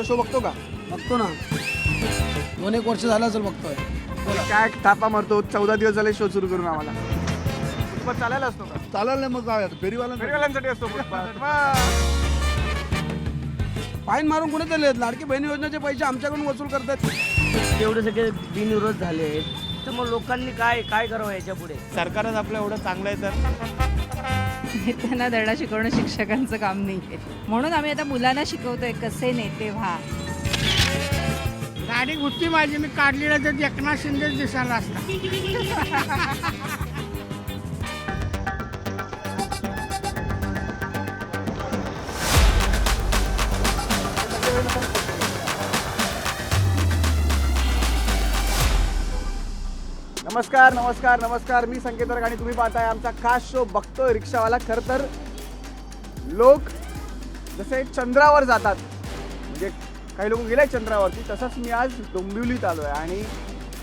तो शो बघतो का? बघतो ना, 2-1 वर्ष झालं असेल बघतोय. बोला. काय थापा मारतो 14 दिवस झाले शो सुरू करून आम्हाला. फुटपाथ चालायला असतो का? चालेल नाही मग काय फेरीवाल्यांसाठी असतो फुटपाथ. फाईन मारून कुठे चालले? लाडकी बहीण योजनेचे पैसे आमच्याकडून वसूल करतात. एवढे सगळे बिनविरोध झाले तर मग लोकांनी काय काय करावं याच्या पुढे? सरकारच आपलं एवढं चांगलं आहे तर त्यांना धडा शिकवणं शिक्षकांचं काम नाही आहे. म्हणून आम्ही आता मुलांना शिकवतोय कसे नेते व्हा. गाडी घुसती माझी मी काढलेलं तर एकनाथ शिंदेच दिसायला असता. नमस्कार नमस्कार नमस्कार, मी संकेत वर्ग आणि तुम्ही पाहताय आमचा खास शो बघतोय रिक्षावाला. खरं तर लोक जसे चंद्रावर जातात, म्हणजे काही लोक गेले चंद्रावरती, तसंच मी आज डोंबिवलीत आलो आहे. आणि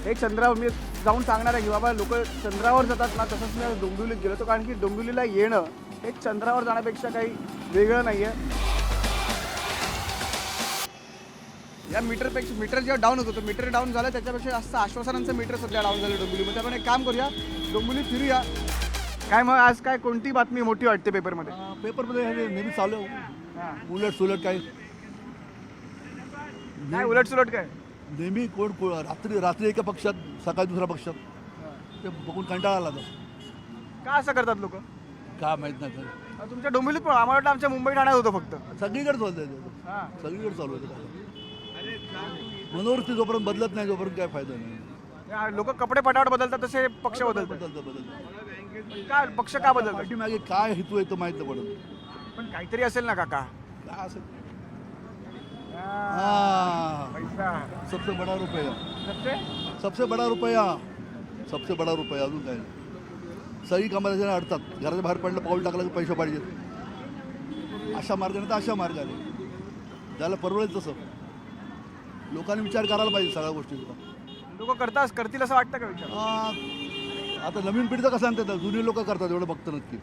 हे चंद्रावर मी जाऊन सांगणार आहे की बाबा लोक चंद्रावर जातात ना, तसंच मी आज डोंबिवलीत गेलो होतो. कारण की डोंबिवलीला येणं हे चंद्रावर जाण्यापेक्षा काही वेगळं नाही आहे. या मीटर जेव्हा डाऊन होतो, मीटर डाऊन झालं त्याच्यापेक्षा जास्त आश्वासनांचं मीटर सध्या डाऊन झालं डोंबिवलीमध्ये. आपण एक काम करूया, डोंबिवली फिरूया. काय मग आज काय कोणती बातमी मोठी वाटते पेपरमध्ये? पेपरमध्ये हे नेहमी चालू उलट सुलट काय काय उलट सुलट काय? नेहमी रात्री एका पक्षात सकाळी दुसऱ्या पक्षात ते बघून कंटाळा आला तर का असं करतात लोक? काय माहीत नाही तर तुमच्या डोंबिवलीत पण आम्हाला वाटतं आमच्या मुंबई ठाण्यात होतं फक्त. सगळीकडे चालू आहे, सगळीकडे चालू आहे. मनोवृत्ती जोपर्यंत बदलत नाही जोपर्यंत काय फायदा नाही. लोक कपडे पटापट बदलतात तसे पक्ष बदलतात. काय पक्ष का बदलतात? पाठीमागे काय हेतू आहे तो माहीत नाही पडत. पण काहीतरी असेल ना काका. काय असेल पैसा सबसे बडा रुपया, सबसे सबसे बडा रुपया, सबसे बडा रुपया. अजून काय सगळी कामं त्याच्याने अडतात. घराच्या बाहेर पडलं पाऊल टाकलं की पैसे पाहिजेत. अशा मार्गाने तर अशा मार्गाने त्याला परवडेल तसं लोकांनी विचार करायला पाहिजे सगळ्या गोष्टींचा. लोक करतील असं वाटतं का विचार? आता नवीन पिढीचं कसं आणतात, जुनी लोक करतात एवढं बघतं नक्की.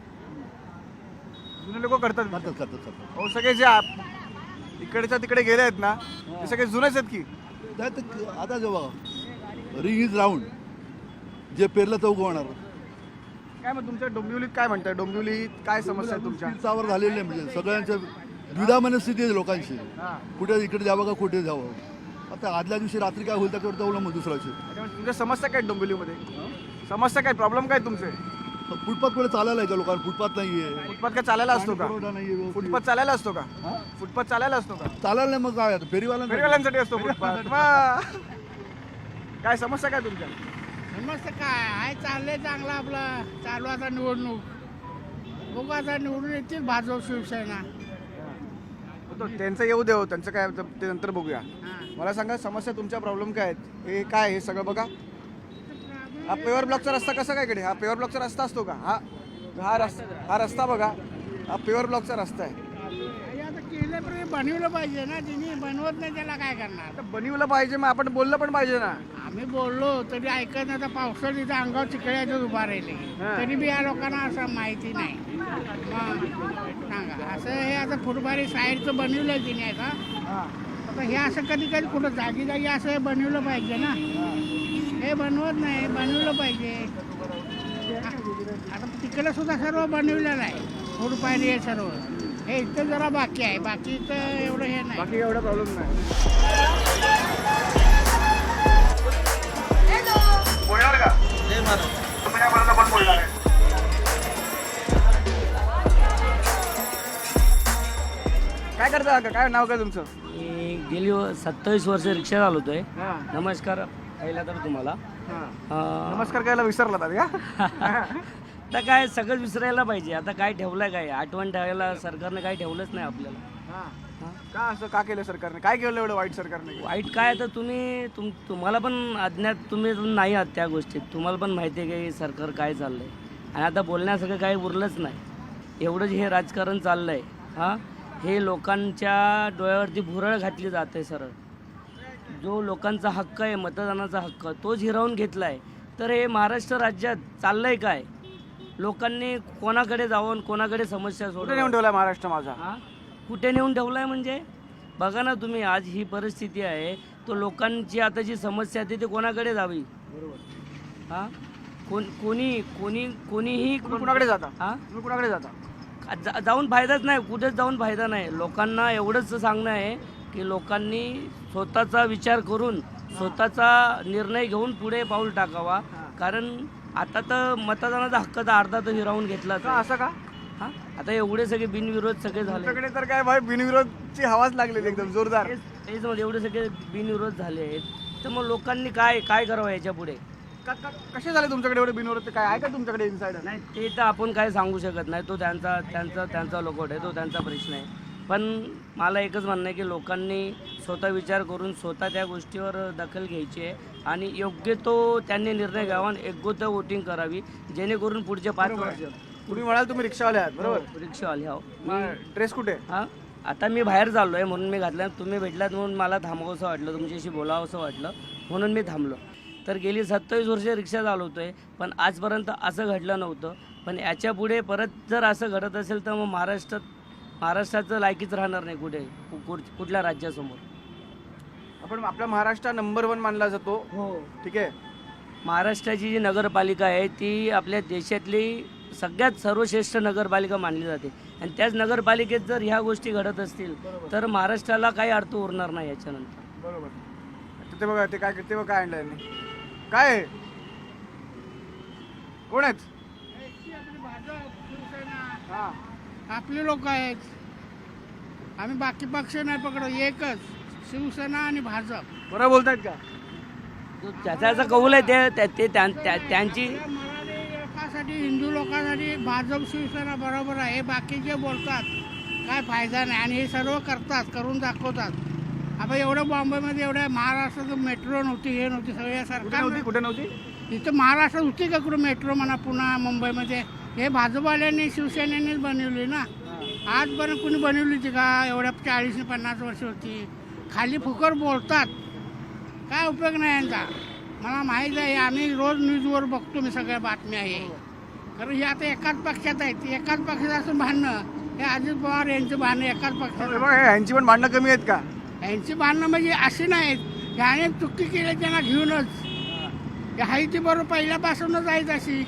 जुने लोक करतात. करतात हो, सगळे जे इकडच्या तिकडे गेले आहेत ना ते सगळे जुनेच आहेत की. त्यात आता जेव्हा रिंग इज राऊंड, जे पेरलं ते उगवणार. काय मग तुमच्या डोंबिवलीत काय म्हणताय? डोंबिवलीत काय समस्या आहे तुमच्या? तीर्थावर झालेली आहे, म्हणजे सगळ्यांच्या द्विधा मनस्थिती आहे लोकांची. कुठे इकडे जावं का कुठे जावं. आता आदल्या दिवशी रात्री काय होईल त्याच्यावर अवलंबून दुसऱ्याची. तुमच्या समस्या काय डोंबिवलीमध्ये? समस्या काय, प्रॉब्लेम काय तुमचे? फुटपाथ पुढे चालायला आहे का लोकांना? फुटपाथ नाहीये. फुटपाथ काय चालायला असतो का? पुरवठा नाहीये व्यवस्थित. फुटपाथ चालायला असतो का? फुटपाथ चालायला असतो का? चालायला नाही मग काय आता फेरीवाल्यांसाठी असतो फुटपाथ. मग काय समस्या काय तुमच्या? समजतं काय आहे, चाललंय चांगलं आपलं. चालू आता निवडणूक, बघू आता निवडून येतील भाजप शिवसेना. त्यांचं येऊ देऊ, त्यांचं काय ते नंतर बघूया. मला सांगा समस्या तुमच्या प्रॉब्लेम काय आहेत? हे काय हे सगळं बघा. हा पेवर ब्लॉकचा रस्ता कसा काय इकडे? हा पेवर ब्लॉकचा रस्ता असतो का? हा रस्ता बघा, हा पेवर ब्लॉकचा रस्ता आहे. हे आता केलं पण हे बनवलं पाहिजे ना. तिने बनवत नाही त्याला काय करणार? आता बनवलं पाहिजे, मग आपण बोललं पण पाहिजे ना. आम्ही बोललो तरी ऐकत नाही. आता पावसाळ्यात इथं अंगावर चिकळ्यातच उभा राहिले तरी बी या लोकांना असं माहिती नाही. मग सांगा असं हे आता फुटबारी साईडचं बनवलं की नाही का? आता हे असं कधी कधी कुठं जागी जागी असं हे बनवलं पाहिजे ना. हे बनवत नाही, बनवलं पाहिजे. आता तिकडे सुद्धा सर्व बनवलेलं आहे, फुटपारी हे सर्व. हे इथं जरा बाकी आहे, बाकी इथं एवढं हे नाही. बाकी एवढा प्रॉब्लेम नाही. बोलणार का? पण बोलणार आहे. काय करता का? काय नाव काय तुमचं? मी गेली 27 वर्ष रिक्षा चालवतोय. नमस्कार पहिला तर तुम्हाला. नमस्कार कायला विसरला का? आता काय सगळं विसरायला पाहिजे. आता काय ठेवलंय, काय आठवण ठेवायला सरकारने काय ठेवलंच नाही आपल्याला. का असं का केलं सरकारने? काय केलं एवढं वाईट सरकारने? वाईट काय तर तुम्हाला पण अज्ञात, तुम्ही नाही आहात त्या गोष्टीत. तुम्हाला पण माहिती आहे की सरकार काय चाललंय. आणि आता बोलण्यासारखं काही उरलंच नाही. एवढं जे हे राजकारण चाललंय, हे लोकांच्या डोळ्यावरती भुरळ घातली जाते सरळ. जो लोकांचा हक्क आहे, मतदानाचा हक्क, तोच हिरावून घेतला आहे. तर हे महाराष्ट्र राज्यात चाललंय काय? लोकांनी कोणाकडे जाऊन कोणाकडे समस्या कुठे नेऊन ठेवलाय महाराष्ट्र माझा? कुठे नेऊन ठेवलाय म्हणजे बघा ना तुम्ही, आज ही परिस्थिती आहे, तो लोकांची आता जी समस्या आहे ती कोणाकडे जावी? हां, कोणीही तुम्ही कुणाकडे जाता? हां, तुम्ही कुणाकडे जाता? जाऊन फायदाच नाही, कुठेच जाऊन फायदा नाही. लोकांना एवढंच सांगणं आहे की लोकांनी स्वतःचा विचार करून स्वतःचा निर्णय घेऊन पुढे पाऊल टाकावा. कारण आता तर मतदानाचा हक्क तर अर्धा तर हिरावून घेतला. का असं का? हां, आता एवढे सगळे बिनविरोध सगळे झाले. तुमच्याकडे तर काय भाई बिनविरोधची हवाच लागलेली एकदम जोरदार. तेच मध्ये एवढे सगळे बिनविरोध झाले आहेत, तर मग लोकांनी काय करावं याच्या पुढे? कसे झाले तुमच्याकडे एवढे बिनविरोध? काय आहे का तुमच्याकडे इन्साइडर? नाही, ते तर आपण काय सांगू शकत नाही. तो त्यांचा लोकट आहे, तो त्यांचा प्रश्न आहे. पण मला एकच म्हणणं आहे की लोकांनी स्वतः विचार करून स्वतः त्या गोष्टीवर दखल घ्यायची आहे आणि योग्य तो त्यांनी निर्णय घ्यावा आणि योग्य तो वोटिंग करावी, जेणेकरून पुढचे 5 वर्ष. तुम्ही म्हणाल तुम्ही रिक्षावाले आहात बरोबर? रिक्षावाले हो. ड्रेस कुठे? हां, आता मी बाहेर चाललो आहे म्हणून मी घातलं. तुम्ही भेटलात म्हणून मला थांबवंसं वाटलं, तुमच्याशी बोलावंसं वाटलं म्हणून मी थांबलो. तर गेली 27 वर्ष रिक्षा चालवतो आहे, पण आजपर्यंत असं घडलं नव्हतं. पण याच्या पुढे परत जर असं घडत असेल तर मग महाराष्ट्राचं लायकीच राहणार नाही कुठल्या राज्यासमोर. आपण आपला महाराष्ट्र नंबर 1 मानला जातो. हो, ठीक आहे. महाराष्ट्राची जी नगरपालिका आहे ती आपल्या देशातली सगळ्यात सर्वश्रेष्ठ नगरपालिका मानली जाते. आणि त्याच नगरपालिकेत जर ह्या गोष्टी घडत असतील तर महाराष्ट्राला काही अर्थ उरणार नाही याच्यानंतर. बरोबर. ते बघा ते काय आणलं यांनी. काय आहे? कोण आहेत? हा, आपले लोक आहेत. आम्ही बाकी पक्ष नाही पकडत, एकच शिवसेना आणि भाजप. बरं बोलतायत का? त्याचा कौल आहे ते त्यांची. मराठी लोकांसाठी, हिंदू लोकांसाठी भाजप शिवसेना बरोबर आहे. बाकी जे बोलतात काय फायदा नाही आणि हे सर्व करतात, करून दाखवतात. आता एवढं बॉम्बेमध्ये एवढ्या महाराष्ट्रात मेट्रो नव्हती, हे नव्हती, सगळ्या सरकार कुठे नव्हती? इथं महाराष्ट्रात होती का कुठं मेट्रो म्हणा? पुन्हा मुंबईमध्ये हे भाजपवाल्यांनी शिवसेनेनेच बनवली ना. आजपर्यंत कुणी बनवली होती का? एवढ्या 40-50 वर्ष होती. खाली फुकर बोलतात, काय उपयोग नाही यांचा. मला माहीत आहे, आम्ही रोज न्यूजवर बघतो मी सगळ्या बातम्या. हे कारण हे आता एकाच पक्षात आहेत, एकाच पक्षात असं भांडणं. हे अजित पवार यांचं भांडणं एकाच पक्षात. यांची पण भांडणं कमी आहेत का? यांची भांडणं म्हणजे अशी नाहीत, ह्याने चुकी केली त्यांना घेऊनच. हाय ती बरोबर पहिल्यापासूनच आहेत अशी.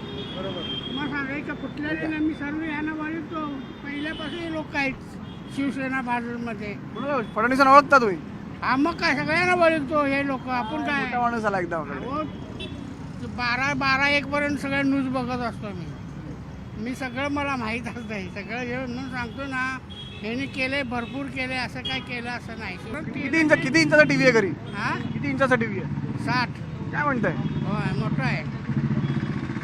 मग सांगायचं कुठल्याही नाही, मी सर्व यांना वळतो. पहिल्यापासून लोक आहेत शिवसेना भाजपमध्ये. फडणवीसांना ओळखता तुम्ही? हा, मग काय सगळ्यांना वळतो हे लोक. आपण काय मोठा माणूस आला एकदम. 12-1 पर्यंत सगळं न्यूज बघत असतो मी सगळं मला माहीत असतं. हे सगळं हे म्हणून सांगतो ना, ह्याने केले, भरपूर केले, असं काय केलं असं नाही. किती इंचाचा टीव्ही आहे घरी? हा, किती इंचाचा टीव्ही आहे? 60. काय म्हणताय? होय, मोठं आहे.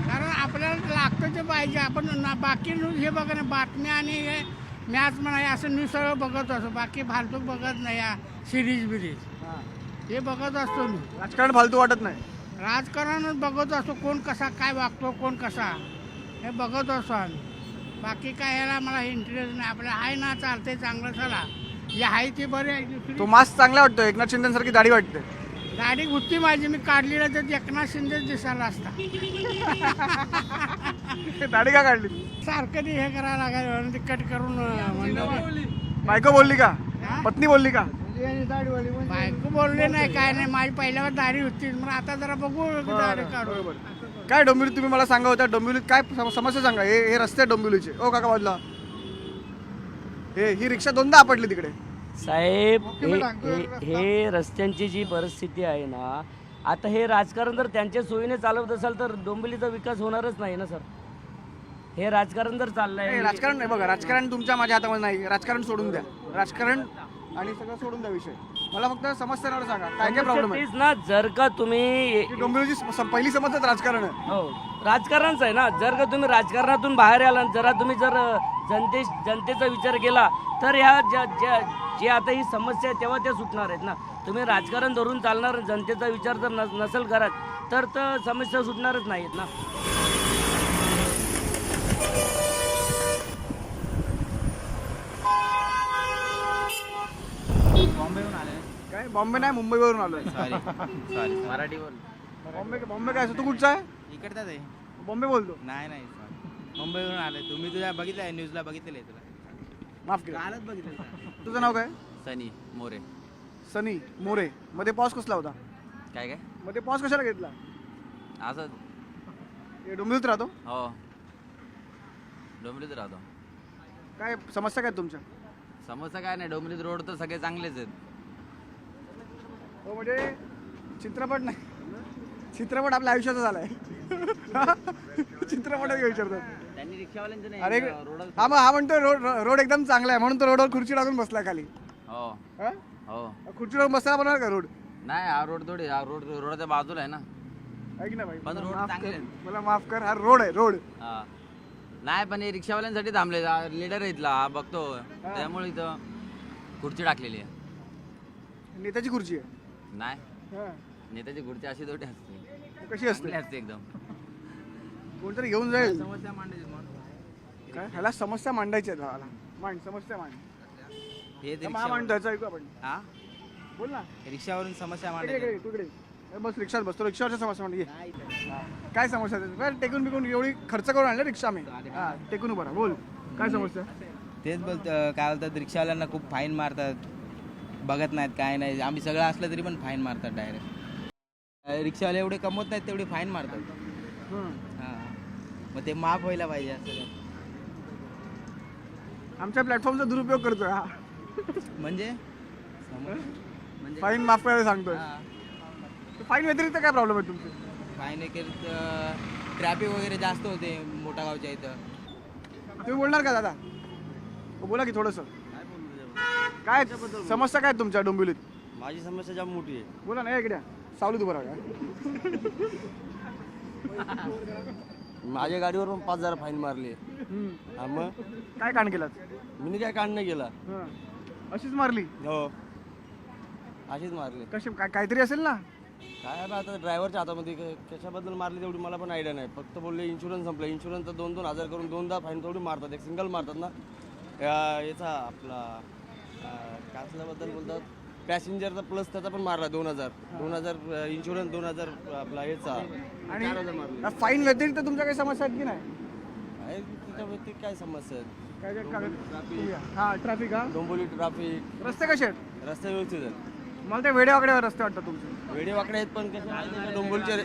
कारण आपल्याला लागतं ते पाहिजे. आपण बाकी न्यूज हे बघा ना, बातम्या आणि हे मॅच म्हणा असं न्यूज सगळं बघत असतो. बाकी फालतू बघत नाही. या सिरीज हे बघत असतो मी. राजकारण फालतू वाटत नाही? राजकारणच बघत असतो, कोण कसा काय वागतो, कोण कसा, हे बघत असतो आम्ही. बाकी काय ह्याला मला इंटरेस्ट नाही. आपल्या आहे ना, चालते चांगलं, चला जे आहे ते बरे आहे. दुसरी तो मास्क चांगला वाटतो, एकनाथ शिंदेसारखी दाढी वाटते. गाडी होती माझी, मी काढलेला तर एकनाथ शिंदेच दिसायला असता. दाढी का काढली? सारखं ते हे करायला लागायला, ते कट करून बायको बोलली का? पत्नी बोलली का? बायको बोलले नाही, काय नाही. माझी पहिल्यावर दाढी होती, मग आता जरा बघू दाढी काढू. काय डोंबिवलीत तुम्ही मला सांगा होता, डोंबिवलीत काय समस्या सांगा. हे रस्ते डोंबिवलीचे. ओ काका बाजूला, ही रिक्षा 2दा आपटली तिकडे. साहेब, हे रस्त्यांची जी परिस्थिती आहे ना, आता हे राजकारण जर त्यांच्या सोयीने चालवत असाल तर डोंबिवलीचा विकास होणारच नाही ना सर. हे राजकारण जर चाललंय, राजकारण नाही बघा, राजकारण तुमच्या माझ्या हातामध्ये नाही. राजकारण सोडून द्या, राजकारण आणि सगळं सोडून द्या विषय. मला फक्त समस्यांवर सांगा काय काय प्रॉब्लेम आहे. तेच ना, जर का तुम्ही डोंबिवलीची पहिली समस्याच राजकारण आहे. हो, राजकारणच आहे ना. जर का तुम्ही राजकारणातून बाहेर आला, जरा तुम्ही जर जनतेचा विचार केला तर ह्या जे आता ही समस्या आहे तेव्हा त्या सुटणार आहेत ना. तुम्ही राजकारण धरून चालणार, जनतेचा विचार जर नसेल करत तर समस्या सुटणारच नाहीत ना. बॉम्बेहून आले. काय बॉम्बे नाही, मुंबईवरून आलोय. सॉरी मराठी बोल. बॉम्बे काय? तू कुठचा आहे? इकडचाच आहे. बॉम्बे बोलतो? नाही मुंबईवरून आले. तुम्ही तुझ्या बघितलं आहे, न्यूजला बघितलेलं आहे तुला. माफ केलं. कालच बघितलं. तुझं नाव काय? सनी मोरे. सनी मोरे. मध्ये पॉज कसला होता? काय काय मध्ये पॉज कशाला घेतला? असं. हे डोंबिवलीत राहतो. हो डोंबिवलीत राहतो. काय समस्या काय तुमच्या? समस्या काय नाही, डोंबिवलीत रोड तर सगळे चांगलेच आहेत. हो म्हणजे चित्रपट नाही, चित्रपट आपल्या आयुष्याचा झालाय. चित्रपटात घेऊ विचारतात. त्यांनी रिक्षावाल्यांचं अरे नाही रोड. हा म्हणतो रोड एकदम चांगला आहे म्हणून तो रोडवर खुर्ची टाकून बसला खाली. हो हा? हो. खुर्ची टाकून बसला बनणार का रोड? नाही हा रोड थोडी, हा रोड रोडच्या बाजूला आहे ना. ऐक ना भाई, पण मला रोड माफ चांगले कर, आहेत. मला माफ कर. हा रोड आहे रोड. हा. नाही पण हे रिक्षावाल्यांसाठी थांबले, लीडर आहे इथला, हा बघतो त्यामुळे इथं खुर्ची टाकलेली आहे. नेत्याची खुर्ची आहे. नाही हा. नेत्याची खुर्ची अशी थोडी असते, कशी असते? चांगली असते एकदम. कोणतरी घेऊन जाईल. समस्या मांडायची म्हणून. काय ह्याला समस्या मांडायच्या आहेत भावाला. मांड समस्या मांड. हे ते महा मांड त्याचं ऐकू आपण. हा बोल ना. रिक्षावरून समस्या इकडे मांडायची. इकडे तू इकडे. बस रिक्षात बसतो. रिक्षावरच्या समस्या मांड. ये. काय समस्या आहे? काय टेकून बिकून एवढी खर्च करून आणलं रिक्षा मी. हा टेकून उभा राहा. बोल काय समस्या? तेच बोलतं, काय बोलतात, रिक्षावाल्यांना खूप फाईन मारतात, बघत नाहीत काय नाही. आम्ही सगळं असलं तरी पण फाईन मारतात डायरेक्ट. रिक्षावाले एवढे कमवत नाहीत तेवढे फाईन मारतात. हां मग ते माफ व्हायला पाहिजे असं. आमच्या प्लॅटफॉर्मचा दुरुपयोग करतोय हा. म्हणजे फाईन माफ करायला सांगतोय. हां फाईन व्यतिरिक्त काय प्रॉब्लेम आहे तुमचे? फाईन एक ट्रॅफिक वगैरे जास्त होते मोठा गावच्या इथं. तुम्ही बोलणार का दादा? हो, बोला की थोडंसं. काय समस्या काय तुमच्या डोंबिवलीत? माझी समस्या जाम मोठी आहे. बोला ना. इकडे सावलीत उभं राहा. माझ्या गाडीवर पण 5,000 फाईन मारली. हा मग काय कांड केलं? मी काय काढ नाही केला. अशीच मारली? हो अशीच मारली. कशी काहीतरी असेल ना. काय ना आता ड्रायव्हरच्या हातामध्ये कशाबद्दल मारली तेवढी मला पण आयडिया नाही. फक्त बोलले इन्शुरन्स संपला. इन्शुरन्सचा 2-2 हजार करून 2दा फाईन थोडी मारतात. एक सिंगल मारतात ना. याचा आपला कासल्याबद्दल बोलतात पॅसेंजरचा प्लस त्याचा पण मारला 2,000 इन्शुरन्स 2,000 आपला याचा आणि 4,000 मारले. फाईन व्यतिरिक्त तुमच्या काही समस्या आहेत की नाही? आहे त्याच्या व्यतिरिक्त काय समस्या आहेत? काय काय कागद? हा ट्रॅफिक. हा डोंबिवली ट्रॅफिक. रस्ते कसे आहेत? रस्ते व्यवस्थित आहेत. मला ते वेडेवाकड्यावर रस्ते वाटतात तुमचे. वेडे वाकडे आहेत पण कसे माहिती आहे का डोंबिवलीचे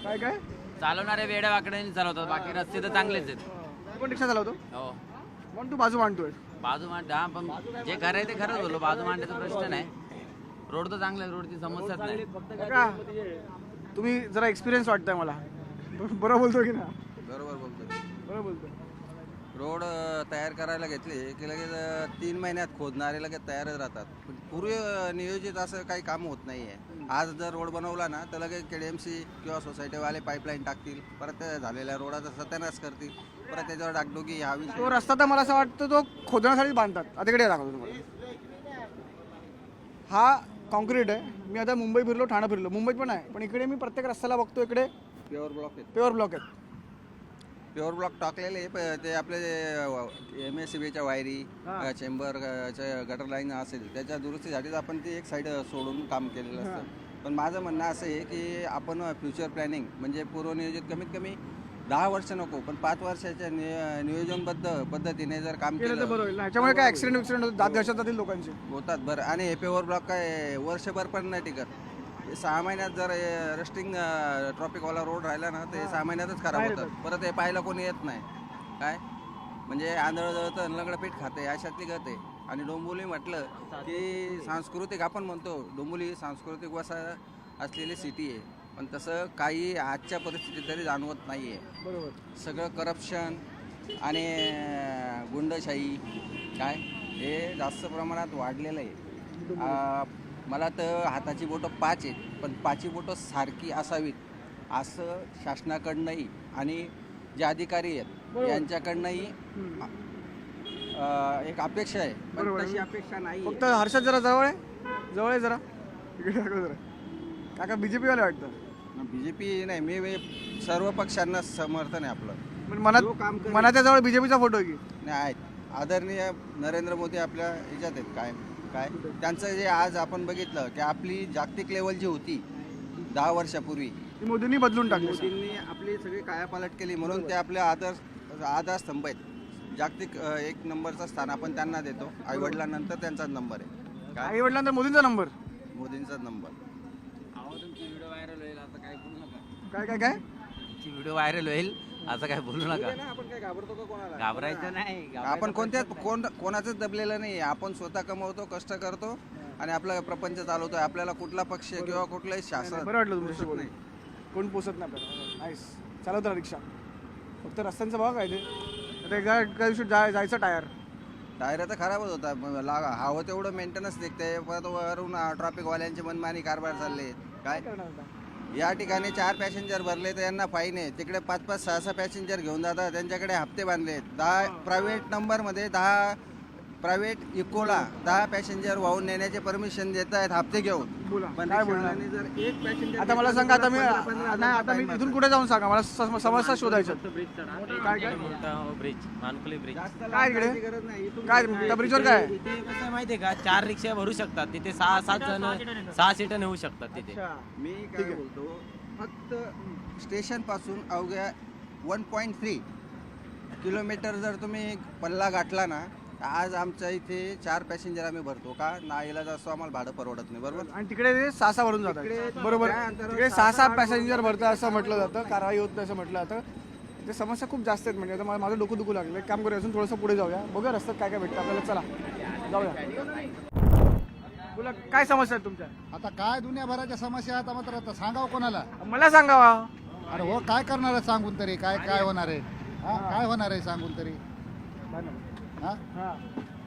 काय काय? चालवणारे वेड्या वाकड्याने चालवतात, बाकी रस्ते तर चांगलेच आहेत. तू पण रिक्षा चालवतो हो म्हणून तू बाजू मांडतोय. बाजू मांड, हा पण जे खरं आहे ते खरंच बोललो. बाजू मांडायचा प्रश्न नाही. रोड तर चांगला आहे, रोडची समस्याच नाही. का तुम्ही जरा एक्सपिरियन्स वाटतंय मला. बरोबर बोलतो की ना? बरोबर बोलतो. बरोबर बोलतो. रोड तयार करायला घेतले की लगेच 3 महिन्यात खोदणारे लगेच तयारच राहतात. पण पूर्वी नियोजित असं काही काम होत नाही आहे. आज जर रोड बनवला ना तर लगेच KDMC किंवा सोसायटीवाले पाईपलाईन टाकतील, परत त्या झालेल्या रोडाचा सत्यानाश करतील, परत त्याच्यावर डागडुगी हा विषय. तो रस्ता तर मला असं वाटतं तो खोदण्यासाठी बांधतात. आता इकडे दाखवतो तुम्हाला. हा कॉन्क्रीट आहे. मी आता मुंबई फिरलो, ठाणे फिरलो, मुंबईत पण आहे, पण इकडे मी प्रत्येक रस्त्याला बघतो इकडे प्युअर ब्लॉक आहेत. प्युअर ब्लॉक आहेत. प्युअर ब्लॉक टाकलेले ते आपले MSCBच्या वायरी, हा. चेंबर, गटर लाईन असेल त्याच्या दुरुस्तीसाठीच आपण ती एक साईड सोडून काम केलेलं असतं. पण माझं म्हणणं असं आहे की आपण फ्युचर प्लॅनिंग म्हणजे पूर्वनियोजित कमीत कमी 10 वर्ष नको पण 5 वर्षाच्या नियोजनबद्ध पद्धतीने जर काम केलं तर केलं बरं होईल ना. ह्याच्यामुळे काय ऍक्सिडेंट होतात, दात घशात जातील लोकांचे. होतात. बरं आणि हे प्युअर ब्लॉक काय वर्षभर पण नाही टिकत. 6 महिन्यात जर रस्टिंग ट्रॉपिकवाला रोड राहिला ना तर 6 महिन्यातच खराब बाहेर होतात. परत हे पाहायला कोणी येत नाही. काय म्हणजे आंधळ जळतं लंगडं पीठ खाते अशातली गत आहे. आणि डोंबिवली म्हटलं की सांस्कृतिक आपण म्हणतो डोंबिवली सांस्कृतिक वसा असलेली सिटी आहे. पण तसं काही आजच्या परिस्थितीत तरी जाणवत नाही आहे. बरोबर. सगळं करप्शन आणि गुंडशाही काय हे जास्त प्रमाणात वाढलेलं आहे. मला तर हाताची बोटं 5 आहेत पण 5ही बोटं सारखी असावीत असं शासनाकडनंही आणि जे अधिकारी आहेत यांच्याकडनंही एक अपेक्षा आहे. पण बरोबर. तशी अपेक्षा नाही. फक्त हर्षद जरा जवळ आहे, जवळ आहे जरा. इकडे दाखव जरा. काका BJP वाले वाटतं. BJP नाही, मी सर्व पक्षांना समर्थन आहे आपलं. पण मनाच्या जवळ BJPचा फोटो आहे की नाही आहेत. आदरणीय नरेंद्र मोदी आपल्या ह्याच्यात आहेत. काय त्यांचं जे आज आपण बघितलं की आपली जागतिक लेवल जी होती 10 वर्षापूर्वी ती मोदींनी बदलून टाकली. मोदींनी आपली सगळी कायापालट केली म्हणून ते आपले आधारस्तंभ आहेत. जागतिक 1 नंबरचं स्थान आपण त्यांना देतो. आईवडिलांनंतर त्यांचाच नंबर आहे. आई वडिलांचा मोदींचा नंबर. मोदींचा नंबर. व्हिडिओ व्हायरल होईल आता काय बोलू नका. काय काय काय व्हिडिओ व्हायरल होईल असं काय बोलू नका. आपण काय घाबरतो का कोणाला? घाबरायचं नाही. आपण कोणाचंच दबलेलं नाही. आपण स्वतः कमवतो, कष्ट करतो आणि आपला प्रपंच चालवतो. आपल्याला कुठला पक्ष किंवा कुठलाही शासन बरं वाटलं तुमच्याशी बोलून. कोण पोचत नाही आपल्याला. नाईस. चालवत राहा रिक्षा. फक्त रस्त्यांचं बघा काय ते काय दिवशी जायचं टायर. टायर तर खराबच होता. हवं तेवढं मेंटेनन्स निघते. परत वरून ट्रॅफिकवाल्यांची मनमानी कारभार चालले. काय या ठिकाणी 4 पॅसेंजर भरले तर यांना फाईन आहे. तिकडे 5-5, 6-6 पॅसेंजर घेऊन जातात. त्यांच्याकडे हप्ते बांधले. 10 प्रायव्हेट नंबरमध्ये 10 प्रायव्हेट इकोला 10 पॅसेंजर वाहून नेण्याचे परमिशन देत आहेत हप्ते घेऊन. पण काय बोलणार? रिक्षावाल्याने जर एक पॅसेंजर आता मला सांगा, आता मी नाही, आता मी इथून कुठे जाऊन सांगा मला समस्या शोधायच्या. काय काय ब्रिज मानकुली ब्रिज. काय इकडे गरज नाही. इथून काय त्या ब्रिजवर काय आहे? तिथे कसं आहे माहितीये का, 4 रिक्षा भरू शकतात तिथे. 6-7 जण 6 सीटर नेऊ शकतात तिथे. मी काय बोलतो, फक्त स्टेशन पासून अवघ्या 1.3 किलोमीटर जर तुम्ही पल्ला गाठला ना, आज आमच्या इथे 4 पॅसेंजर आम्ही भरतो का ना, इलाज असतो आम्हाला भाडं परवडत नाही. बरोबर. आणि तिकडे ते 6-6 भरून जातात. बरोबर. तिकडे 6-6 पॅसेंजर भरतं असं म्हटलं जातं. कारवाई होत नाही असं म्हटलं जातं. ते समस्या खूप जास्त आहेत. म्हणजे आता माझं डोकं दुखू लागलं. एक काम करूया, अजून थोडंसं पुढे जाऊया, बघूया रस्त्यात काय काय भेटतं आपल्याला. चला जाऊया. बोला, काय समस्या आहेत तुमच्या? आता काय दुनियाभराच्या समस्या आता मात्र आता सांगावं कोणाला? मला सांगावा. अरे हो, काय करणार आहे सांगून तरी? काय काय होणार आहे? काय होणार आहे सांगून तरी?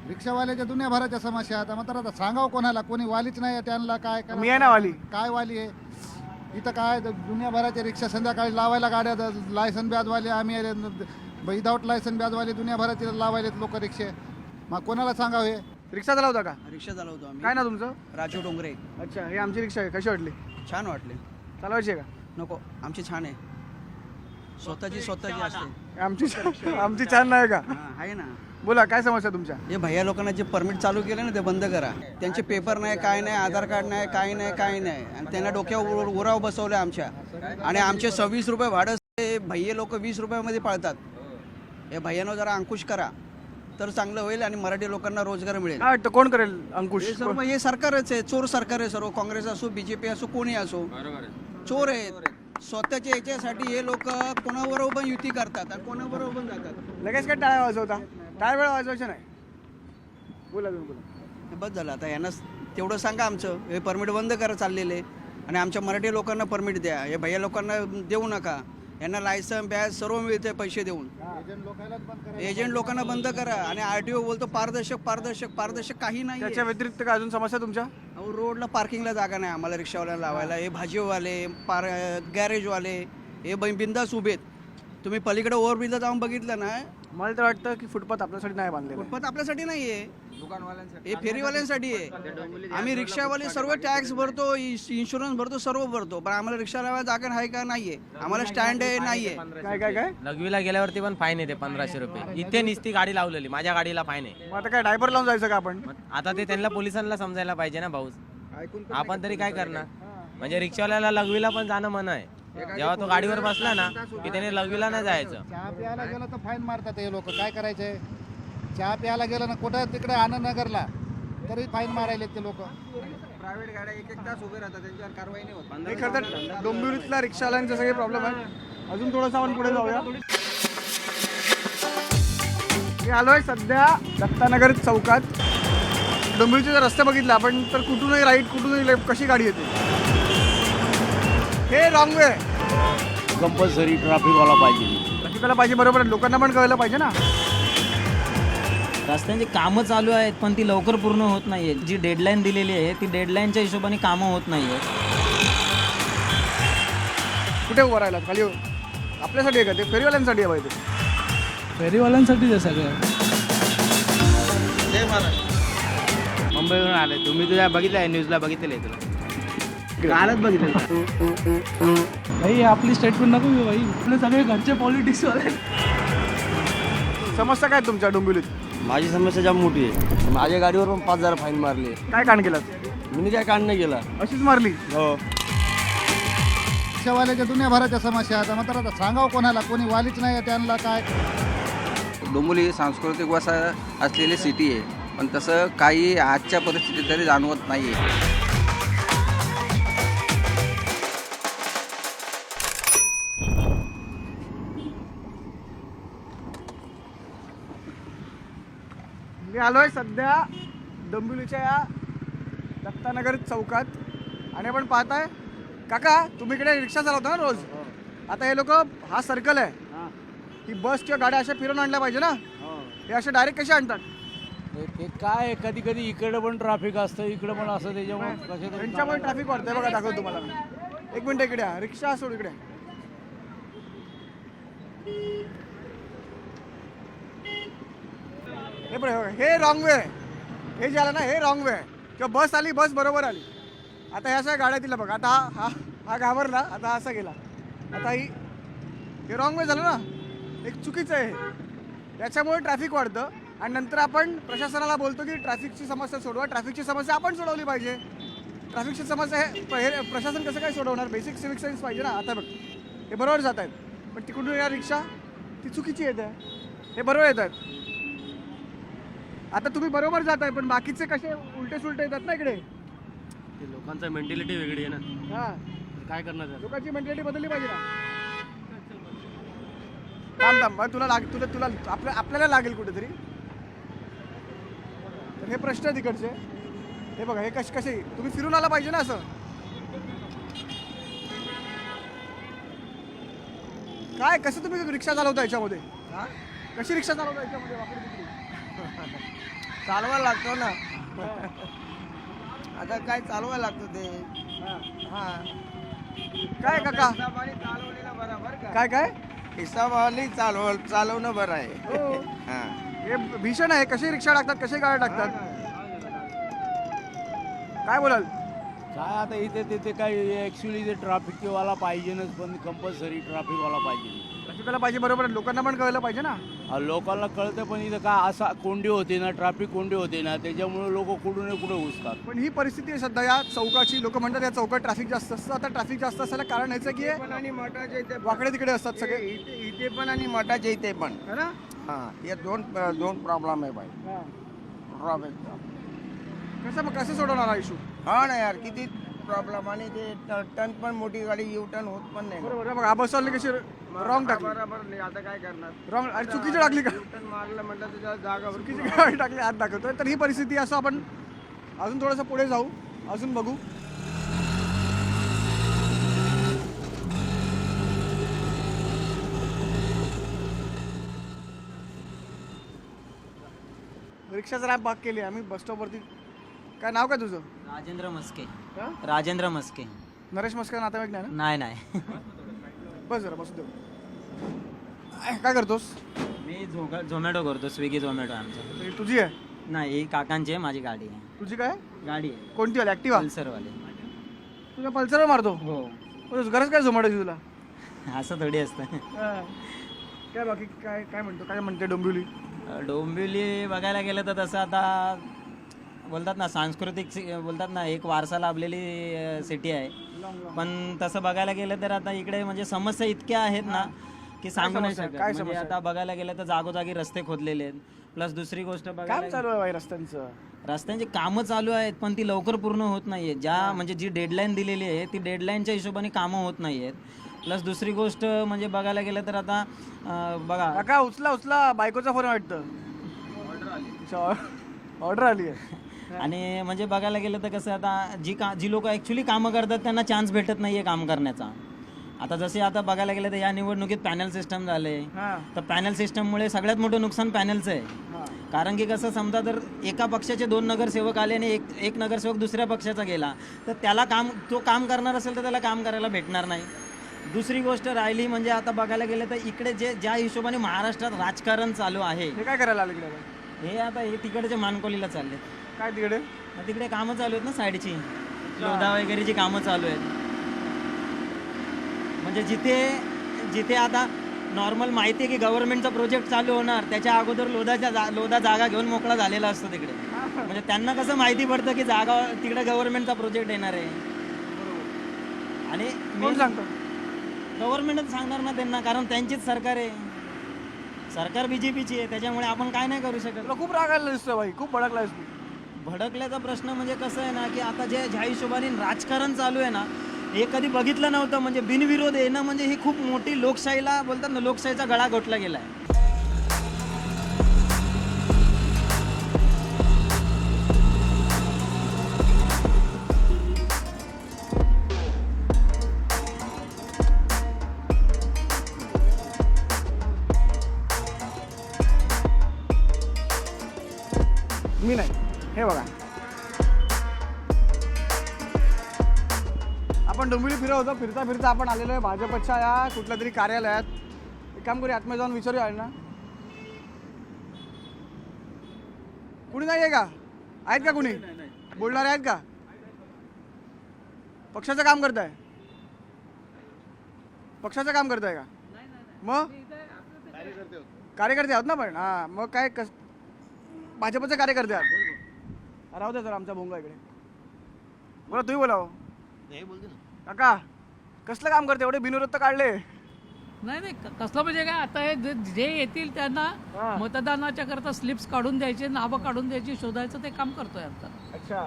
रिक्षावाल्याच्या दुनियाभराच्या समस्या आता मात्र आता सांगावं कोणाला? कोणी वालीच नाही त्यांना. काय मी आहे ना वाली. काय वाली आहे इथं? काय दुनियाभराच्या रिक्षा संध्याकाळी लावायला गाड्या, लायसन ब्याजवाले आम्ही, विदाऊट लायसन ब्याजवाले दुनियाभराचे लावायलेत लोक रिक्षे. मग कोणाला सांगावं हे? रिक्षा चालवता का? रिक्षा चालवतो आम्ही. काय ना तुमचं? राजू डोंगरे. अच्छा, हे आमची रिक्षा आहे. कशी वाटली? छान वाटले. चालवायची आहे का? नको, आमची छान आहे. स्वतःची असते. आमची छान नाही का? आहे ना. बोला, काय समस्या तुमच्या? हे भैया लोकांना जे परमिट चालू केलं ना ते बंद करा. त्यांचे पेपर नाही, काय नाही, आधार कार्ड नाही, काही नाही. आणि त्यांना डोक्यावर उराव बसवले आमच्या. आणि आमचे 26 रुपये भाडं भैये लोक 20 रुपयामध्ये पाळतात. हे भैयानं जरा अंकुश करा तर चांगलं होईल आणि मराठी लोकांना रोजगार मिळेल. काय वाटतं कोण करेल अंकुश? हे सर्व हे सरकारच आहे. चोर सरकार आहे सर्व. काँग्रेस असो, बीजेपी असो, कोणी असो, चोर आहेत. स्वतःच्या याच्यासाठी हे लोक कोणाबरोबर पण युती करतात आणि कोणाबरोबर पण जातात. लगेच काय टाळ्या वाजवता? टाळ्या वेळ वाजवायच्या नाही. बोला तुम्ही, बोला. हे बस झालं. आता यांना तेवढं सांगा, आमचं हे परमिट बंद करा चाललेले आणि आमच्या मराठी लोकांना परमिट द्या. हे भैया लोकांना देऊ नका. यांना लायसन बॅज सर्व मिळते पैसे देऊन. एजंट लोकांना बंद करा. आणि RTO बोलतो पारदर्शक काही नाही. त्याच्या व्यतिरिक्त काय अजून समस्या तुमच्या? अहो, रोडला पार्किंगला जागा नाही आम्हाला रिक्षावाल्याला लावायला. हे भाजीवाले, गॅरेजवाले हे बिंदास उभेत. तुम्ही पलीकडे ओव्हरब्रिजला जाऊन बघितलं ना, मला तर वाटतं की फुटपाथ आपल्यासाठी नाही बांधले. फुटपाथ आपल्यासाठी नाहीये, दुकानवाल्यांसाठी, हे फेरीवाल्यांसाठी आहे. आम्ही रिक्षावाले सर्व टॅक्स भरतो, इन्शुरन्स भरतो, सर्व भरतो. पण आम्हाला रिक्षा लावायला जागा आहे का? नाहीये. आम्हाला स्टँड आहे नाहीये. काय काय काय? लघवीला गेल्यावरती पण फाईन येते 1500 रुपये. इथे निस्ती गाडी लावलेली, माझ्या गाडीला फाईन आहे. मग आता काय डायपर लावून जायचं का आपण? आता ते त्यांना पोलिसांना समजायला पाहिजे ना भाऊ. आपण तरी काय करणार? म्हणजे रिक्षावाल्याला लघवीला पण जाणं मना आहे. जेव्हा तो गाडीवर बसला ना की त्याने लघवीला नाही जायचं. चहा प्यायला गेलं तर फाईन मारतात हे लोक. काय करायचंय? चहा प्यायला गेलं ना कुठं तिकडे आनंदनगरला तरी फाईन मारायले ते लोक. प्रायव्हेट गाड्या 1-1 तास उभे राहतात, त्यांच्यावर कारवाई नाही होत. हे खरं तर डोंबिवलीतल्या रिक्षावाल्यांचे सगळे प्रॉब्लेम आहे. अजून थोडंसं आपण पुढे जाऊया. मी आलोय सध्या दत्तानगर चौकात. डोंबिवलीचे जर रस्ते बघितले आपण तर कुठूनही राईट कुठूनही लेफ्ट कशी गाडी येते. हे रॉंग वे आहे. कंपल्सरी ट्रॅफिकवाला पाहिजे. ट्रॅफिकवाला पाहिजे, बरोबर आहे. लोकांना पण कळलं पाहिजे ना. रस्त्यांची कामं चालू आहेत पण ती लवकर पूर्ण होत नाही आहेत. जी डेडलाईन दिलेली आहे ती डेडलाईनच्या हिशोबाने कामं होत नाही आहेत. कुठे उभं राहिला? खाली आपल्यासाठी आहे का ते? फेरीवाल्यांसाठी आहे पाहिजे. फेरीवाल्यांसाठीच आहे सगळं. मुंबईवरून आले. तुम्ही तुझ्या बघितलं आहे, न्यूजला बघितलं आहे तुला? कालच बघितलं. भाई आपली स्टेटमेंट नको घेऊ भाई. आपले सगळे घरचे पॉलिटिक्सवाले. समस्या काय तुमच्या डोंबिवलीत? माझी समस्या जाम मोठी आहे. माझ्या गाडीवर पण 5000 फाईन मारली. काय कांड केलं? मी काय कांड नाही केला. अशीच मारली? हो. रिक्षावाल्याच्या दुनियाभराच्या समस्या आता मात्र आता सांगावं कोणाला? कोणी वालीच नाही त्यांना. काय डोंबिवली सांस्कृतिक वारसा असलेली सिटी आहे. पण तसं काही आजच्या परिस्थितीत तरी जाणवत नाही आहे. मी आलोय सध्या डोंबिवलीच्या या दत्तानगर चौकात आणि आपण पाहताय काका तुम्ही इकडे रिक्षा चालवता ना रोज. आता हे लोक हा सर्कल आहे ही बस किंवा गाड्या अशा फिरून आणल्या पाहिजे ना. हे असे डायरेक्ट कसे आणतात? ते काय कधी कधी इकडे पण ट्रॅफिक असतं इकडे पण असं त्याच्यामुळे त्यांच्यामुळे ट्रॅफिक वाढतंय बघा. दाखवतो तुम्हाला. एक मिनिट इकडे या. रिक्षा सोड इकडे. हे बघा हे रॉंग वे आहे. हे जे आलं ना हे रॉंग वे आहे. किंवा बस आली बस बरोबर आली. आता ह्या सगळ्या गाड्या दिल्या बघा. आता हा हा घाबरला आता असा गेला. आता हे रॉंग वे झालं ना. एक चुकीचं आहे हे. याच्यामुळे ट्रॅफिक वाढतं आणि नंतर आपण प्रशासनाला बोलतो की ट्रॅफिकची समस्या सोडवा. ट्रॅफिकची समस्या आपण सोडवली पाहिजे. ट्रॅफिकची समस्या हे प्रशासन कसं काय सोडवणार? बेसिक सिव्हिक सेन्स पाहिजे ना. आता बघ हे बरोबर जात आहेत पण तिकडून या रिक्षा ती चुकीची येत आहे. हे बरोबर येत आहेत. आता तुम्ही बरोबर जात आहे पण बाकीचे कसे उलटे सुलटे येतात ना इकडे. लोकांचा मेंटॅलिटी वेगळी आहे ना. हां काय करणार? लोकांची मेंटॅलिटी बदलली पाहिजे ना. थांब थांब तुला तुला आपल्याला लागेल कुठेतरी. तर हे प्रश्न आहे तिकडचे. हे बघा हे कसे तुम्ही फिरून आला पाहिजे ना असं. काय कसं तुम्ही रिक्षा चालवता याच्यामध्ये? कशी रिक्षा चालवता याच्यामध्ये? चालवायला लागतो ना. आता काय चालवायला लागतं ते. हां काय काका चालवलेलं बरोबर का? काय काय हिसाबाने चालवणं बरं आहे. हो. हां हे भीषण आहे. कशी रिक्षा टाकतात कसे गाड्या टाकतात. काय बोलाल? काय आता इथे तिथे काय ॲक्च्युली ते ट्रॅफिकवाला पाहिजेच पण कंपल्सरी ट्रॅफिकवाला पाहिजे. ट्रॅफिकला पाहिजे बरोबर. लोकांना पण कळलं पाहिजे ना. लोकांना कळतं पण इथं काय असा कोंडी होते ना ट्रॅफिक कोंडी होते ना त्याच्यामुळे लोक कुठून कुठे घुसतात. पण ही परिस्थिती आहे सध्या या चौकाची. लोक म्हणतात या चौकात ट्रॅफिक जास्त असतं. आता ट्रॅफिक जास्त असायला कारण याचं की आणि मठाच्या इथे वाकडे तिकडे असतात सगळे. इथे पण आणि मठाच्या इथे पण. है ना. हां हे दोन प्रॉब्लेम आहे भाई ट्रॉफिकचा. कसं सोडवणार हा इशू? हा ना यार किती प्रॉब्लेम. आणि ते टर्न पण मोठी गाडी यू टर्न होत पण नाही. बरोबर बघा. बस चालली कशी रॉंग टाकली. बरोबर नाही. आता काय करणार? रॉंग आणि चुकीची टाकली का? टर्न मारलं म्हटलं त्याच्या जागा चुकीची गाडी टाकली आत दाखवतोय. तर ही परिस्थिती असं आपण अजून थोडंसं पुढे जाऊ अजून बघू. रिक्षाचं रॅम्प पार्क केली आम्ही बस स्टॉपवरती. काय नाव काय तुझं? राजेंद्र मस्के. हा? राजेंद्र मस्के. नरेश मस्कर नातेवाईक नाही ना? नाही बस जरा बसू दे. काय करतोस? मी झोमॅटो करतो. स्विगी झोमॅटो आमचं. ही तुझी आहे? नाही ही काकांची आहे. माझी गाडी आहे. तुझी काय गाडी आहे कोणती वाली? ॲक्टिवा? पल्सरवाली. तुझ्या पल्सरवर मारतो? हो. गरज काय झोमॅटोची तुला? असं थोडी असतं. काय बाकी काय काय म्हणतो काय म्हणते डोंबिवली? डोंबिवली बघायला गेलं तर तसं आता बोलतात ना सांस्कृतिक बोलतात ना एक वारसा लाभलेली सिटी आहे. पण तसं बघायला गेलं तर आता इकडे म्हणजे समस्या इतक्या आहेत ना की सांगू नाही शकत. म्हणजे आता बघायला गेलं तर जागोजागी रस्ते खोदलेले आहेत. प्लस दुसरी गोष्ट काय चालू आहे रस्त्यांचं? रस्त्यांची कामं चालू आहेत पण ती लवकर पूर्ण होत नाहीयेत. ज्या म्हणजे जी डेडलाईन दिलेली आहे ती डेडलाईनच्या हिशोबाने कामं होत नाहीयेत. प्लस दुसरी गोष्ट म्हणजे बघायला गेलं तर आता बघा काका उचला बायकोचा फोन वाटतं. ऑर्डर आली आहे. आणि म्हणजे बघायला गेलं तर कसं आता जी लोक ॲक्च्युली कामं करतात त्यांना चान्स भेटत नाही आहे काम करण्याचा. आता जसे आता बघायला गेलं तर या निवडणुकीत पॅनल सिस्टम झाले. तर पॅनल सिस्टममुळे सगळ्यात मोठं नुकसान पॅनलचं आहे. कारण की कसं समजा जर एका पक्षाचे 2 नगरसेवक आले आणि एक नगरसेवक दुसऱ्या पक्षाचा गेला तर त्याला तो काम करणार असेल तर त्याला काम करायला भेटणार नाही. दुसरी गोष्ट राहिली म्हणजे आता बघायला गेलं तर इकडे ज्या हिशोबाने महाराष्ट्रात राजकारण चालू आहे हे काय करायला आलं इकडे? हे आता हे तिकडच्या मानकोलीला चालले. काय तिकडे? तिकडे कामं चालू आहेत ना साईडची लोधा वगैरेची कामं चालू आहेत. म्हणजे जिथे आता नॉर्मल माहिती आहे की गव्हर्नमेंटचा प्रोजेक्ट चालू होणार त्याच्या अगोदर लोधा जागा घेऊन मोकळा झालेला असतो तिकडे. म्हणजे त्यांना कसं माहिती पडतं की जागा तिकडे गव्हर्नमेंटचा प्रोजेक्ट येणार आहे. आणि कोण सांगतो? गव्हर्नमेंटच सांगणार ना त्यांना कारण त्यांचीच सरकार आहे. सरकार बीजेपीची आहे, त्याच्यामुळे आपण काय नाही करू शकत. तुला खूप राग आलेला दिसतोय भाई, खूप भडकलायस तू. भडकल्याचा प्रश्न म्हणजे कसं आहे ना, की आता ज्या हिशोबाने राजकारण चालू आहे ना, हे कधी बघितलं नव्हतं. म्हणजे बिनविरोध येणं म्हणजे ही खूप मोठी लोकशाहीला बोलतात ना, लोकशाहीचा गळा घोटला गेला आहे. मी नाही, हे बघा आपण डोंबिवली फिरत होतो. फिरता फिरता आपण आलेलो आहे भाजपच्या या कुठल्या तरी कार्यालयात. एक काम करूया, आतमध्ये जाऊन विचारूया आहे ना, कुणी नाही आहे का? आहेत का कुणी बोलणारे आहेत का? पक्षाचं काम करताय? पक्षाचं काम करताय का? मग कार्यकर्ते आहोत ना पण. हां, मग काय भाजपचे कार्यकर्ते आहात? राहू दे सर आमचा भोंगा इकडे. बोला, तुम्ही बोलाव. काका कसलं काम करते? एवढे बिनविरोध तर काढले. नाही कसलं म्हणजे काय, आता हे जे येतील त्यांना मतदानाच्या करता स्लिप्स काढून द्यायचे, नावं काढून द्यायची, शोधायचं ते काम करतोय आता. अच्छा,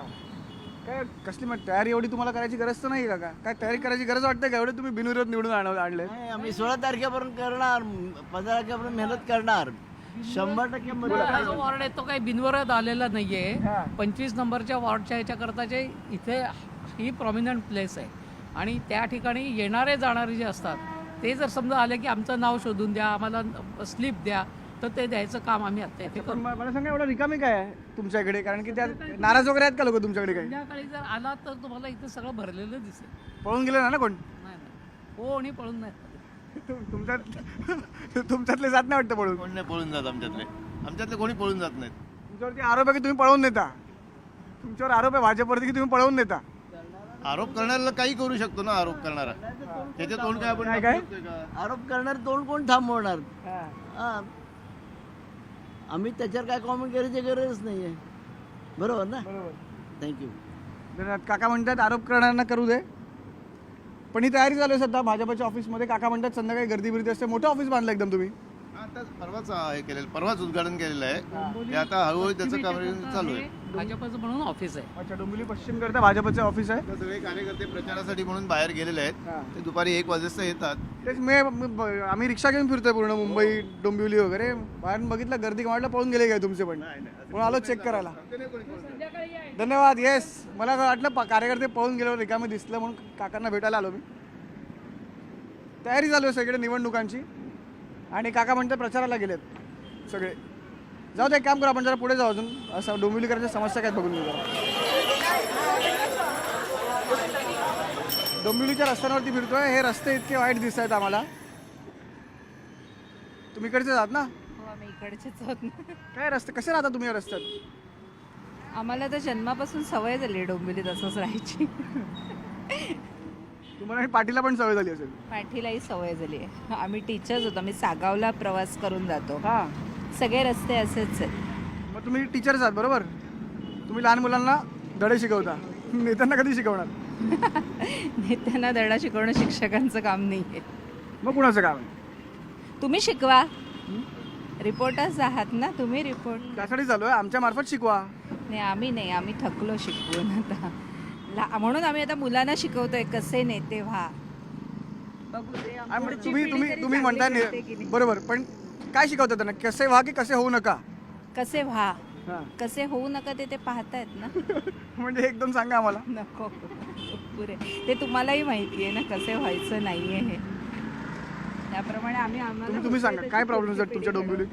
काय कसली मग तयारी एवढी तुम्हाला करायची गरज तर नाही काका? काय तयारी करायची गरज वाटते का? एवढे तुम्ही बिनविरोध निवडून आणले. आम्ही 16 तारखेपर्यंत करणार, 15 तारखेपर्यंत मेहनत करणार. 100% जो वॉर्ड आहे तो काही बिनविरोध आलेला नाहीये. 25 नंबरच्या वॉर्डच्या ह्याच्याकरताचे इथे ही प्रॉमिनंट प्लेस आहे आणि त्या ठिकाणी येणारे जाणारे जे असतात ते जर समजा आले की आमचं नाव शोधून द्या, आम्हाला स्लिप द्या, तर ते द्यायचं काम आम्ही आता इथे पण मला सांगा, एवढं रिकामी काय आहे तुमच्याकडे? कारण की त्या नाराज वगैरे आहेत का लोक तुमच्याकडे? काही संध्याकाळी जर आला तर तुम्हाला इथे सगळं भरलेलं दिसेल. पळून गेले ना कोण? नाही कोणी पळून नाही. तुमच्यातले जात नाही वाटतं पळून? कोण नाही पळून जात आमच्यातले कोणी पळून जात नाहीत. तुमच्यावरती आरोप आहे की तुम्ही पळवून नेता? तुमच्यावर आरोप आहे भाजपवरती की तुम्ही पळवून नेता? आरोप करणाऱ्याला काही करू शकतो ना आरोप करणारा. त्याच्या तोंड काय आपण काय आरोप करणार तोंड कोण थांबवणार? हां, आम्ही त्याच्यावर काय कॉमेंट करायची गरज नाही आहे. बरोबर ना? बरोबर. थँक्यू. काका म्हणतात आरोप करणाऱ्यांना करू दे, पण ही तयारी चालू आहे सध्या भाजपच्या ऑफिसमध्ये. काका म्हणतात संध्याकाळी गर्दी बिर्दी असते. मोठं ऑफिस बांधलं एकदम तुम्ही. आता परवाच उद्घाटन केलेलं आहे. ते आता हळूहळू त्याचं काम चालू आहे. भाजपचं म्हणून ऑफिस आहे. अच्छा, डोंबिवली पश्चिम करता भाजपचं ऑफिस आहे. सगळे कार्यकर्ते प्रचारासाठी म्हणून बाहेर गेलेले आहेत. ते दुपारी 1 वाजेता येतात. तेच आम्ही रिक्षा घेऊन फिरतोय पूर्ण मुंबई डोंबिवली वगैरे. बाहेर बघितलं गर्दी, वाटलं पळून गेले काय तुमचे पण, म्हणून आलो चेक करायला. धन्यवाद. येस, मला वाटलं कार्यकर्ते पळून गेल्यावर रिकामे दिसलं म्हणून काकांना भेटायला आलो मी. तयारी चालू आहे सगळे निवडणुकांची आणि काका म्हणतात प्रचाराला गेलेत सगळे. जाऊ दे, एक काम करू, आपण जरा पुढे जाऊ, अजून असं डोंबिवलीकरांच्या समस्या काय बघून घेऊ. डोंबिवलीच्या रस्त्यांवरती फिरतोय. हे रस्ते इतके वाईट दिसत आहेत आम्हाला. तुम्ही इकडचे जात ना? हो, आम्ही इकडचेच आहोत ना. काय रस्ते कसे राहता तुम्ही या रस्त्यात? आम्हाला तर जन्मापासून सवय झाली डोंबिवलीत असंच राहायची. तुम्हाला पाटीला पण सवय झाली असेल. पाठीलाही सवय झाली आहे. आम्ही टीचर्स होतो, आम्ही सागावला प्रवास करून जातो. हां, सगळे रस्ते असेच आहेत. मग तुम्ही टीचर्स आहात बरोबर. तुम्ही लहान मुलांना धडे शिकवता, नेत्यांना कधी शिकवणार? नेत्यांना धडा शिकवणं शिक्षकांचं काम नाही आहे. मग कुणाचं काम आहे? तुम्ही शिकवा. रिपोर्टर्स आहात ना तुम्ही, रिपोर्ट. त्यासाठी चालू आहे, आमच्या मार्फत शिकवा. नाही, आम्ही थकलो शिकवून आता. म्हणून आम्ही आता मुलांना शिकवतोय कसे नेते व्हा. तुम्ही म्हणताय बरोबर, पण काय शिकवतात त्यांना? कसे व्हा की कसे होऊ नका? कसे व्हा, कसे होऊ नका ते पाहतायत ना. म्हणजे एकदम सांगा आम्हाला. नको पुरे, ते तुम्हालाही माहिती आहे ना कसे व्हायचं नाहीये हे. त्याप्रमाणे आम्हाला तुम्ही सांगा काय प्रॉब्लेम आहेत तुमच्या डोंबिवलीत?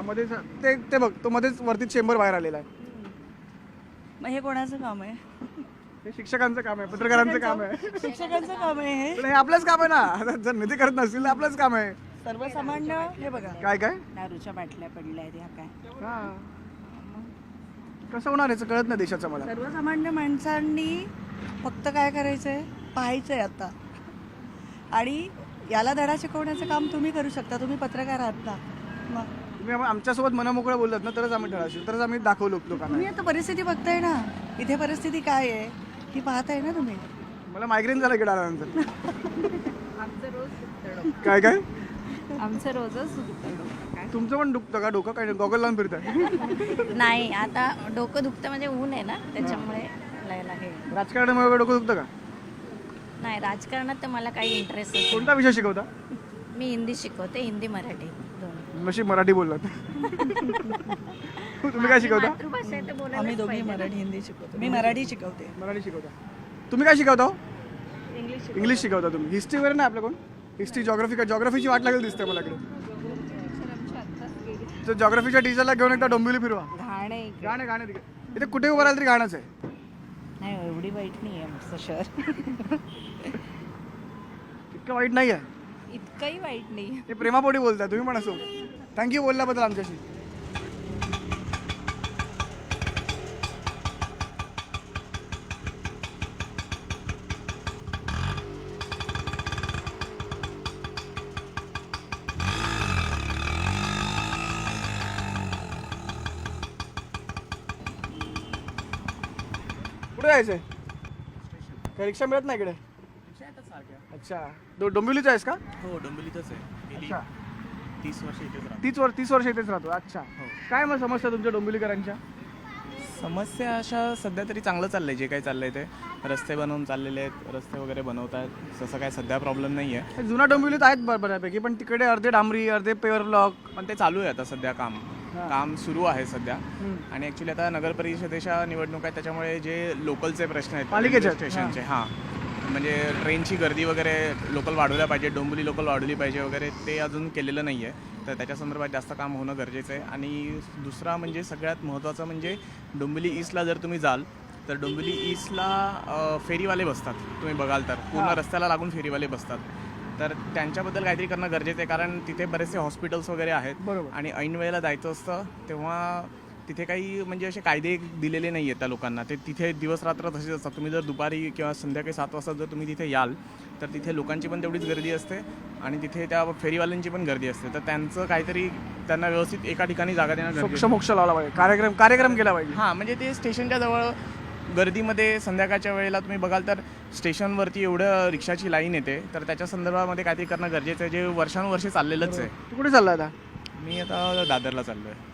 मध्ये ते बघ, तो मध्येच वरती चेंबर बाहेर आलेला आहे. मग हे कोणाचं काम आहे? हे शिक्षकांचं काम आहे, पत्रकारांचं काम आहे. शिक्षकांचं काम आहे हे आपलंच काम आहे ना. जर नेते करत नसतील तर आपलंच काम आहे. सर्वसामान्य. हे बघा काय दारूच्या बाटल्या पडल्या आहेत ह्या काय. कसं होणार याचं कळत नाही देशाचं मला. सर्वसामान्य माणसांनी फक्त काय करायचंय, पाहायचंय आता. आणि याला धडा शिकवण्याचं काम तुम्ही करू शकता. तुम्ही पत्रकार आहात ना. मग तुम्ही आमच्यासोबत मनमोकळं बोललात ना, तरच आम्ही ठरावशील, तरच आम्ही दाखवलो लोकांना. तुम्ही आता परिस्थिती बघताय ना, इथे परिस्थिती काय आहे ही पाहताय ना तुम्ही. मला मायग्रेन झालं इकडे आल्यानंतर. आमचं रोज काय आमचं रोजच तुमचं पण दुखतं का डोकं? काय गॉगल लावून फिरताय? नाही, आता डोकं दुखतं म्हणजे ऊन आहे ना, त्याच्यामुळे लायला हे. राजकारणामुळे डोकं दुखतं का? नाही, राजकारणात तर मला काही इंटरेस्ट नाही. कोणता विषय शिकवता? मी हिंदी शिकवते, हिंदी मराठी दोन्ही. नशीब मराठी बोललात. तुम्ही काय शिकवता? मातृभाषा आहे तर बोलायलाच आम्ही दोघी पाहिजे ना. मराठी हिंदी शिकवतो. मी मराठी शिकवते. मराठी शिकवता. तुम्ही काय शिकवता? इंग्लिश इंग्लिश शिकवता तुम्ही. हिस्ट्री वगैरे नाही आपलं कोण? हिस्ट्री जॉग्राफी का? जॉग्राफीची वाट लागेल दिसते मला इकडे. तर जॉग्राफीच्या टीचरला घेऊन एकदा डोंबिवली फिरवा. घाणे गाणे गाणे तिकडे. इथे कुठे उभं राहिलं तरी गाणंच आहे. नाही, एवढी वाईट नाही आहे आमचं शहर. इतकं वाईट नाही आहे. इतकंही वाईट नाही. ते प्रेमापोटी बोलताय तुम्ही पण असो. थँक्यू बोलल्याबद्दल आमच्याशी. कुठे जायचंय? काय रिक्षा मिळत नाही इकडे? अच्छा, डोंबिवलीचा आहेस का? हो डोंबिवलीतच आहे. गेली अच्छा. 30 वर्ष इथेच राहतो. 30 वर्ष इथेच राहतो. अच्छा, काय मग समस्या तुमच्या डोंबिवलीकरांच्या? समस्या अशा सध्या तरी चांगलं चाललंय जे काही चाललंय ते. रस्ते बनवून चाललेले आहेत, रस्ते वगैरे बनवत आहेत. तसं काय सध्या प्रॉब्लेम नाही आहे. जुना डोंबिवलीत आहेत बऱ्यापैकी, पण तिकडे अर्धे डांबरी अर्धे पेवर ब्लॉक. पण ते चालू आहे आता सध्या काम सुरू आहे सध्या. आणि ॲक्च्युली आता नगर परिषदेच्या निवडणूक आहेत त्याच्यामुळे जे लोकलचे प्रश्न आहेत पालिकेचे स्टेशनचे म्हणजे ट्रेनची गर्दी वगैरे लोकल वाढवल्या पाहिजे, डोंबिवली लोकल वाढवली पाहिजे वगैरे, ते अजून केलेलं नाही आहे. तर त्याच्या संदर्भात जास्त काम होणं गरजेचं आहे. आणि दुसरा म्हणजे सगळ्यात महत्त्वाचं म्हणजे डोंबिवली ईस्टला जर तुम्ही जाल तर डोंबिवली ईस्टला फेरीवाले बसतात. तुम्ही बघाल तर पूर्ण रस्त्याला लागून फेरीवाले बसतात. तर त्यांच्याबद्दल काहीतरी करणं गरजेचं आहे, कारण तिथे बरेचसे हॉस्पिटल्स वगैरे आहेत आणि ऐन वेळेला जायचं असतं तेव्हा तिथे काही म्हणजे असे कायदे दिलेले नाही आहेत त्या लोकांना. ते तिथे दिवस रात्र तसेच असतात. तुम्ही जर दुपारी किंवा संध्याकाळी 7 वाजता जर तुम्ही तिथे याल तर तिथे लोकांची पण तेवढीच गर्दी असते आणि तिथे त्या फेरीवाल्यांची पण गर्दी असते. तर त्यांचं काहीतरी त्यांना व्यवस्थित एका ठिकाणी जागा देणं गरजेचं. मोक्ष लावला पाहिजे, कार्यक्रम केला पाहिजे. म्हणजे ते स्टेशनच्या जवळ गर्दीमध्ये संध्याकाळच्या वेळेला तुम्ही बघाल तर स्टेशनवरती एवढं रिक्षाची लाईन येते. तर त्याच्या संदर्भामध्ये काहीतरी करणं गरजेचं आहे, जे वर्षानुवर्षे चाललेलंच आहे. तू कुठे चालला आता? मी आता दादरला चाललो आहे.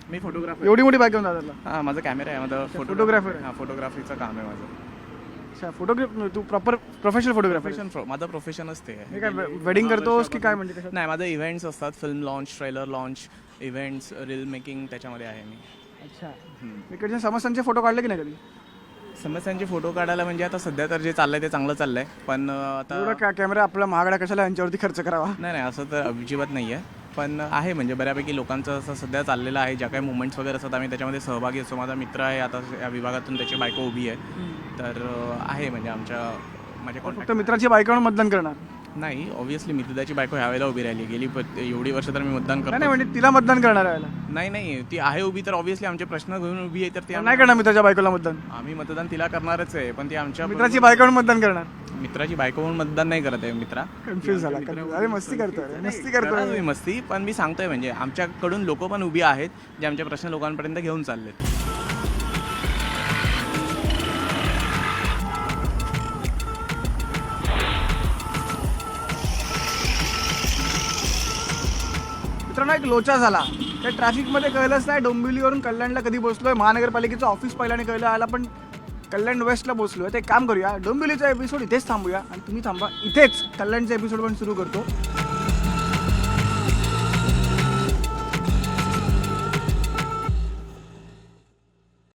मी फोटोग्राफर. एवढी मोठी बाईक घेऊन दादरला? माझा कॅमेरा आहे, माझा फोटोग्राफर. फोटोग्राफीचं काम आहे माझं. अच्छा, फोटोग्राफर. तू प्रॉपर प्रोफेशनल फोटोग्राफर? माझं प्रोफेशनच ते आहे. काय वेडिंग करतोस की काय? म्हणजे नाही, माझं इव्हेंट्स असतात, film launch, trailer launch, events, reel making, त्याच्यामध्ये आहे मी. अच्छा, इकडच्या समस्यांचे फोटो काढले की नाही कधी? समस्यांचे फोटो काढायला म्हणजे आता सध्या तर जे चाललंय ते चांगलं चाललंय, पण आता कॅमेरा आपला महागडा कशाला यांच्यावरती खर्च करावा? नाही असं तर अजिबात नाही आहे. पण आहे म्हणजे बऱ्यापैकी लोकांचं असं सध्या चाललेलं आहे. ज्या काही मुवमेंट्स वगैरे असतात आम्ही त्याच्यामध्ये सहभागी असतो. माझा मित्र आहे आता या विभागातून, त्याची बायको उभी आहे. तर आहे म्हणजे माझ्या फक्त मित्राची बायकोवर मतदान करणार? नाही, ऑब्व्हियसली मी त्याची बायको ह्यावेळेला उभी राहिली. गेली एवढी वर्ष तर मी मतदान करतो. नाही म्हणजे तिला मतदान करणार आहे? नाही ती आहे उभी तर ऑब्व्हियसली आमचे प्रश्न घेऊन उभी आहे. तर ती नाही करणार मित्राच्या बायकोला मतदान? आम्ही मतदान तिला करणारच आहे, पण ती आमच्या मित्राची बायकोवर मतदान करणार? मित्राची बायको म्हणून मतदान नाही करत आहे. मित्रा कन्फ्युज झाला. अरे मस्ती करतोय तुम्ही मस्ती. पण मी सांगतोय म्हणजे आमच्याकडून लोक पण उभी आहेत जे आमचे प्रश्न लोकांपर्यंत घेऊन चाललेत. मित्रांनो, एक लोचा झाला. त्या ट्रॅफिकमध्ये कळलंच नाही. डोंबिवलीवरून कल्याणला कधी पोहोचलोय. महानगरपालिकेचं ऑफिस पहिल्याने कळलं आला, पण कल्याण वेस्टला पोहोचलोय. ते काम करूया, डोंबिवलीचा एपिसोड इथेच थांबूया आणि तुम्ही थांबा इथेच. कल्याणचा एपिसोड पण सुरू करतो.